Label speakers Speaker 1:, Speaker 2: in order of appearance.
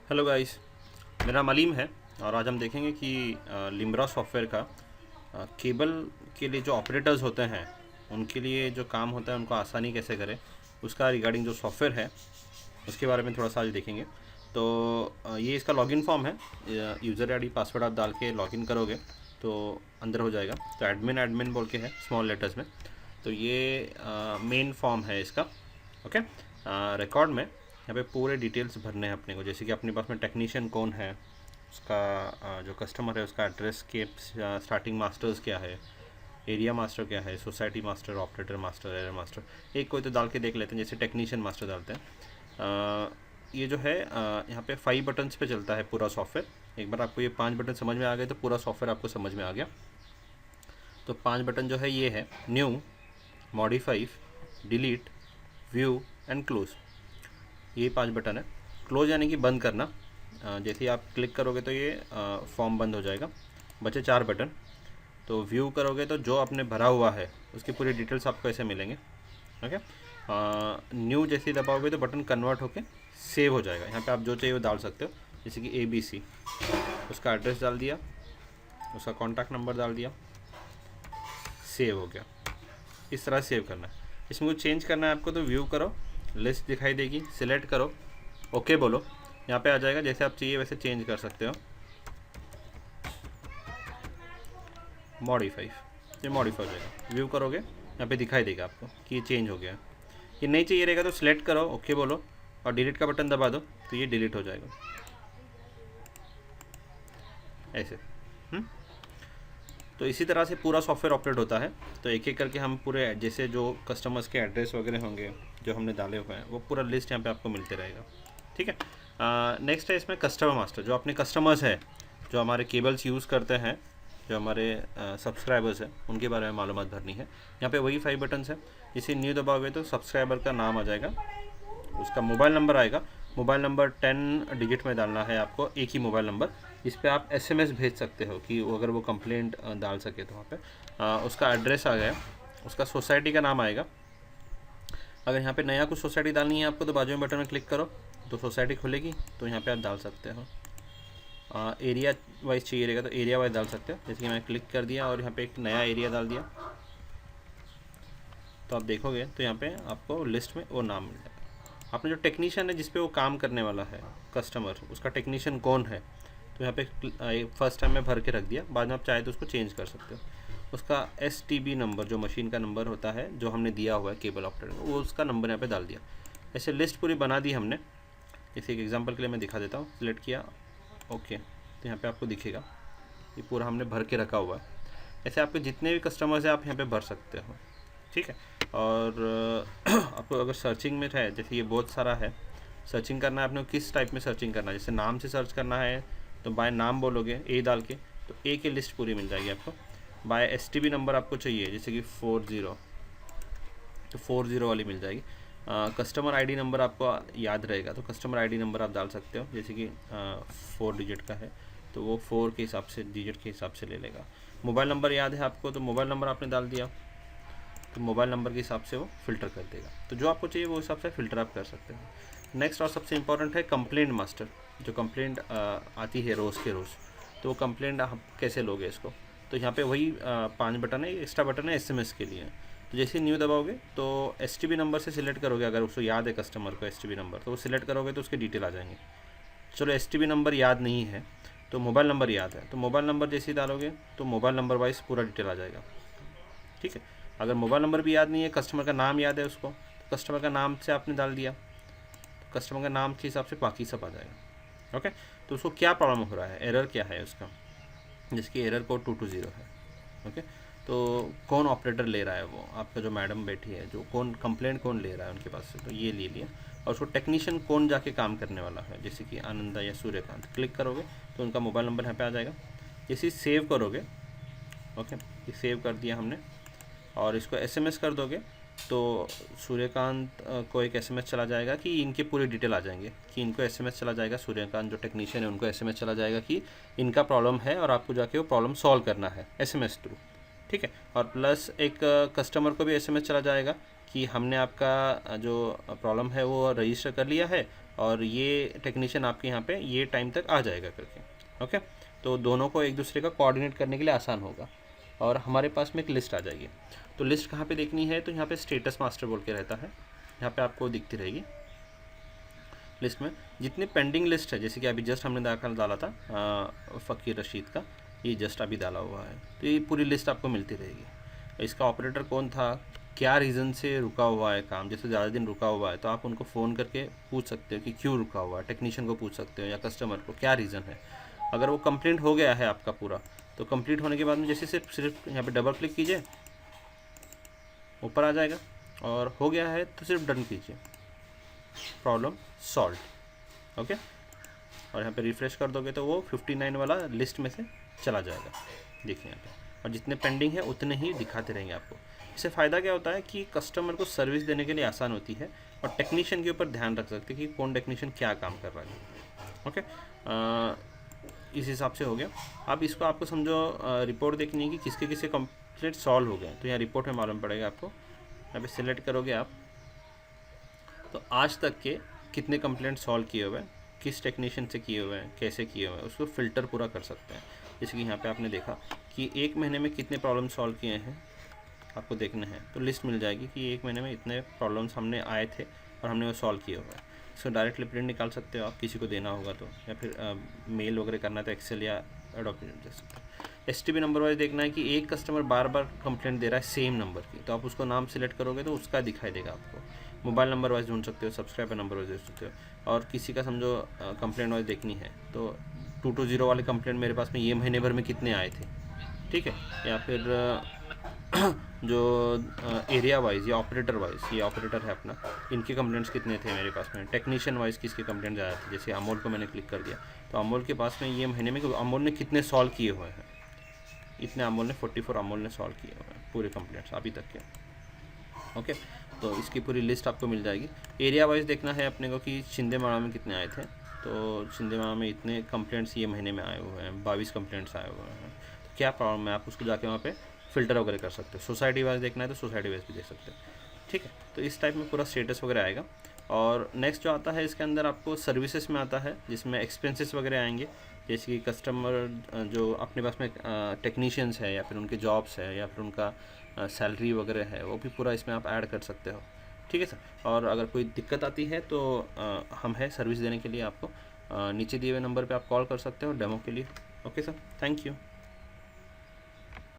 Speaker 1: Hello guys, मेरा नाम अलीम है और आज हम देखेंगे कि लिम्ब्रा सॉफ्टवेयर का केबल के लिए जो ऑपरेटर्स होते हैं उनके लिए जो काम होता है उनको आसानी कैसे करें, उसका रिगार्डिंग जो सॉफ्टवेयर है उसके बारे में थोड़ा सा आज देखेंगे। तो ये इसका लॉगिन फॉर्म है। यूज़र आईडी पासवर्ड आप डाल के लॉगिन करोगे तो अंदर हो जाएगा। तो एडमिन एडमिन बोल के है स्मॉल लेटर्स में। तो ये मेन फॉर्म है इसका। ओके, रिकॉर्ड में यहाँ पे पूरे डिटेल्स भरने हैं अपने को, जैसे कि अपने पास में टेक्नीशियन कौन है, उसका जो कस्टमर है उसका एड्रेस के स्टार्टिंग मास्टर्स क्या है, एरिया मास्टर क्या है, society master, operator master, error master, एक कोई तो डाल के देख लेते हैं। जैसे टेक्नीशियन मास्टर डालते हैं। ये जो है यहाँ पे 5 बटन्स पे चलता है पूरा सॉफ्टवेयर। एक बार आपको ये 5 बटन समझ में आ गए तो पूरा सॉफ्टवेयर आपको समझ में आ गया। तो 5 बटन जो है ये है: new, modify, delete, view and close. ये 5 बटन है। क्लोज यानी कि बंद करना। जैसे ही आप क्लिक करोगे तो ये फॉर्म बंद हो जाएगा। बचे 4 बटन। तो व्यू करोगे तो जो आपने भरा हुआ है उसकी पूरी डिटेल्स आपको ऐसे मिलेंगे। ओके, न्यू जैसे ही दबाओगे तो बटन कन्वर्ट होके सेव हो जाएगा। यहाँ पे आप जो चाहिए वो डाल सकते हो, जैसे कि ABC, उसका एड्रेस डाल दिया, उसका कॉन्टैक्ट नंबर डाल दिया, सेव हो गया। इस तरह सेव करना है। इसमें कुछ चेंज करना है आपको तो व्यू करो, लिस्ट दिखाई देगी, सिलेक्ट करो, ओके बोलो, यहाँ पे आ जाएगा। जैसे आप चाहिए वैसे चेंज कर सकते हो। मॉडिफाई, ये मॉडिफाई हो जाएगा। व्यू करोगे यहाँ पे दिखाई देगा आपको कि ये चेंज हो गया है। ये नहीं चाहिए रहेगा तो सिलेक्ट करो, ओके बोलो और डिलीट का बटन दबा दो तो ये डिलीट हो जाएगा ऐसे। तो इसी तरह से पूरा सॉफ्टवेयर ऑपरेट होता है। तो एक एक करके हम पूरे, जैसे जो कस्टमर्स के एड्रेस वगैरह होंगे जो हमने डाले हुए हैं वो पूरा लिस्ट यहाँ पे आपको मिलते रहेगा। ठीक है। नेक्स्ट है इसमें कस्टमर मास्टर। जो अपने कस्टमर्स हैं जो हमारे केबल्स यूज़ करते हैं, जो हमारे सब्सक्राइबर्स हैं, उनके बारे में मालूमात भरनी है। यहाँ पे वही 5 बटन्स है। इसे न्यू दबाओगे तो सब्सक्राइबर का नाम आ जाएगा, उसका मोबाइल नंबर आएगा। मोबाइल नंबर 10 डिजिट में डालना है आपको, एक ही मोबाइल नंबर। इस पर आप SMS भेज सकते हो कि अगर वो कंप्लेंट डाल सके तो वहाँ पे उसका एड्रेस आ गया, उसका सोसाइटी का नाम आएगा। अगर यहाँ पे नया कुछ सोसाइटी डालनी है आपको तो बाजू में बटन में क्लिक करो तो सोसाइटी खुलेगी, तो यहाँ पे आप डाल सकते हो। एरिया वाइज चाहिए रहेगा तो एरिया वाइज डाल सकते हो। जैसे कि मैंने क्लिक कर दिया और यहाँ पे एक नया एरिया डाल दिया तो आप देखोगे तो यहाँ पे आपको लिस्ट में वो नाम मिल जाएगा। आपने जो टेक्नीशियन है जिस पे वो काम करने वाला है कस्टमर, उसका टेक्नीशियन कौन है, तो यहाँ पे फर्स्ट टाइम में भर के रख दिया। बाद में आप चाहे तो उसको चेंज कर सकते हो। उसका STB नंबर, जो मशीन का नंबर होता है जो हमने दिया हुआ है केबल ऑपरेटर, वो उसका नंबर यहाँ पे डाल दिया। ऐसे लिस्ट पूरी बना दी हमने। जैसे एक एग्जांपल के लिए मैं दिखा देता हूँ। सिलेक्ट किया, ओके, तो यहाँ पे आपको दिखेगा ये पूरा हमने भर के रखा हुआ है। ऐसे आपके जितने भी कस्टमर्स हैं आप यहाँ पे भर सकते हो। ठीक है। और आपको अगर सर्चिंग में है, जैसे ये बहुत सारा है, सर्चिंग करना है आपने किस टाइप में सर्चिंग करना है, जैसे नाम से सर्च करना है तो बाय नाम बोलोगे A डाल के तो A की लिस्ट पूरी मिल जाएगी आपको। बाय STB नंबर आपको चाहिए जैसे कि 40, तो 40 वाली मिल जाएगी। कस्टमर ID नंबर आपको याद रहेगा तो कस्टमर ID नंबर आप डाल सकते हो, जैसे कि 4 डिजिट का है तो वो 4 के हिसाब से, डिजिट के हिसाब से ले लेगा। मोबाइल नंबर याद है आपको तो मोबाइल नंबर आपने डाल दिया तो मोबाइल नंबर के हिसाब से वो फ़िल्टर कर देगा। तो जो आपको चाहिए वो हिसाब से फ़िल्टर आप कर सकते हो। नेक्स्ट और सबसे इम्पॉर्टेंट है कंप्लेंट मास्टर। जो कंप्लेंट आती है रोज़ के रोज़, तो वो कंप्लेंट आप कैसे लोगे इसको, तो यहाँ पे वही 5 बटन है, एक्स्ट्रा बटन है SMS के लिए। तो जैसे न्यू दबाओगे तो STB नंबर से सिलेक्ट करोगे, अगर उसको याद है कस्टमर को STB नंबर, तो वो सिलेक्ट करोगे तो उसके डिटेल आ जाएंगे। चलो STB नंबर याद नहीं है तो मोबाइल नंबर याद है, तो मोबाइल नंबर जैसे ही डालोगे तो मोबाइल नंबर वाइज पूरा डिटेल आ जाएगा। ठीक है। अगर मोबाइल नंबर भी याद नहीं है, कस्टमर का नाम याद है उसको, तो कस्टमर का नाम से आपने डाल दिया तो कस्टमर का नाम के हिसाब से बाकी सब आ जाएगा। ओके। तो उसको क्या प्रॉब्लम हो रहा है, एरर क्या है उसका, जिसकी एरर कोड 220 है। ओके। तो कौन ऑपरेटर ले रहा है, वो आपका जो मैडम बैठी है, जो कौन कंप्लेंट कौन ले रहा है उनके पास से, तो ये ले लिया। और उसको टेक्नीशियन कौन जाके काम करने वाला है, जैसे कि आनंदा या सूर्यकांत, क्लिक करोगे तो उनका मोबाइल नंबर यहाँ पे आ जाएगा। जैसे सेव करोगे, ओके, ये सेव कर दिया हमने, और इसको SMS कर दोगे तो सूर्यकांत को एक SMS चला जाएगा कि इनके पूरी डिटेल आ जाएंगे, कि इनको SMS चला जाएगा, सूर्यकांत जो टेक्नीशियन है उनको SMS चला जाएगा कि इनका प्रॉब्लम है और आपको जाके वो प्रॉब्लम सॉल्व करना है SMS थ्रू। ठीक है। और प्लस एक कस्टमर को भी SMS चला जाएगा कि हमने आपका जो प्रॉब्लम है वो रजिस्टर कर लिया है और ये टेक्नीशियन आपके यहाँ पे ये टाइम तक आ जाएगा करके। ओके, तो दोनों को एक दूसरे का कोऑर्डिनेट करने के लिए आसान होगा। और हमारे पास में एक लिस्ट आ जाएगी। तो लिस्ट कहाँ पे देखनी है, तो यहाँ पे स्टेटस मास्टर बोल के रहता है, यहाँ पे आपको दिखती रहेगी लिस्ट में जितने पेंडिंग लिस्ट है। जैसे कि अभी जस्ट हमने डाला था फ़कीर रशीद का, ये जस्ट अभी डाला हुआ है, तो ये पूरी लिस्ट आपको मिलती रहेगी। इसका ऑपरेटर कौन था, क्या रीज़न से रुका हुआ है काम, जैसे ज़्यादा दिन रुका हुआ है तो आप उनको फ़ोन करके पूछ सकते हो कि क्यों रुका हुआ है, टेक्नीशियन को पूछ सकते हो या कस्टमर को क्या रीज़न है। अगर वो कंप्लीट हो गया है आपका पूरा, तो कंप्लीट होने के बाद में जैसे सिर्फ यहाँ पे डबल क्लिक कीजिए, ऊपर आ जाएगा, और हो गया है तो सिर्फ डन कीजिए, प्रॉब्लम सॉल्व। ओके, और यहाँ पे रिफ़्रेश कर दोगे तो वो 59 वाला लिस्ट में से चला जाएगा, देखिए यहाँ पे। और जितने पेंडिंग है उतने ही दिखाते रहेंगे आपको। इससे फ़ायदा क्या होता है कि कस्टमर को सर्विस देने के लिए आसान होती है, और टेक्नीशियन के ऊपर ध्यान रख सकते हैं कि कौन टेक्नीशियन क्या काम कर रहा है। ओके, इस हिसाब से हो गया। अब इसको आपको समझो रिपोर्ट देखनी है कि किसके किसके कंप्लेंट सॉल्व हो गए, तो यहाँ रिपोर्ट में मालूम पड़ेगा आपको। यहाँ पे सिलेक्ट करोगे आप, तो आज तक के कितने कंप्लेंट सॉल्व किए हुए हैं, किस टेक्नीशियन से किए हुए हैं, कैसे किए हुए हैं, उसको फ़िल्टर पूरा कर सकते हैं। जैसे कि यहाँ पे आपने देखा कि एक महीने में कितने प्रॉब्लम सॉल्व किए हैं आपको देखना है, तो लिस्ट मिल जाएगी कि एक महीने में इतने प्रॉब्लम्स हमने आए थे और हमने वो सॉल्व किए हुए हैं। इसको डायरेक्टली प्रिंट निकाल सकते हो आप, किसी को देना होगा तो, या फिर मेल वगैरह करना है तो एक्सेल या एडोब दे सकते हो। एसटीपी नंबर वाइज देखना है कि एक कस्टमर बार बार कंप्लेंट दे रहा है सेम नंबर की, तो आप उसको नाम सेलेक्ट करोगे तो उसका दिखाई देगा आपको। मोबाइल नंबर वाइज ढूंढ सकते हो, सब्सक्राइबर नंबर वाइज देख सकते हो। और किसी का समझो कंप्लेंट वाइज देखनी है तो 220 वाले कंप्लेंट मेरे पास में ये महीने भर में कितने आए थे, ठीक है। या फिर जो एरिया वाइज या ऑपरेटर वाइज, ये ऑपरेटर है अपना, इनके कंप्लेंट्स कितने थे मेरे पास में, टेक्नीशियन वाइज किसके कंप्लेंट ज़्यादा थे। जैसे अमोल को मैंने क्लिक कर दिया, तो अमोल के पास में ये महीने में अमोल ने कितने सॉल्व किए हुए हैं, इतने अमोल ने 44 अमोल ने सॉल्व किए हुए हैं पूरे कंप्लेंट्स अभी तक के। ओके, तो इसकी पूरी लिस्ट आपको मिल जाएगी। एरिया वाइज देखना है अपने को कि छिंदेमाड़ा में कितने आए थे, तो छिंदेमाड़ा में इतने कंप्लेंट्स ये महीने में आए हुए हैं, 22 कंप्लेंट्स आए हुए हैं, तो क्या प्रॉब्लम है आप उसको जाके वहाँ पे फ़िल्टर वगैरह कर सकते हो। सोसाइटी वाइज देखना है तो सोसाइटी वाइज भी देख सकते हो, ठीक है। तो इस टाइप में पूरा स्टेटस वगैरह आएगा। और नेक्स्ट जो आता है इसके अंदर आपको सर्विसेज में आता है, जिसमें एक्सपेंसेस वगैरह आएंगे। जैसे कि कस्टमर जो अपने पास में टेक्नीशियंस है या फिर उनके जॉब्स है या फिर उनका सैलरी वगैरह है, वो भी पूरा इसमें आप ऐड कर सकते हो, ठीक है सर। और अगर कोई दिक्कत आती है तो हम है सर्विस देने के लिए आपको नीचे दिए हुए नंबर पे आप कॉल कर सकते हो डेमो के लिए। Okay sir, thank you.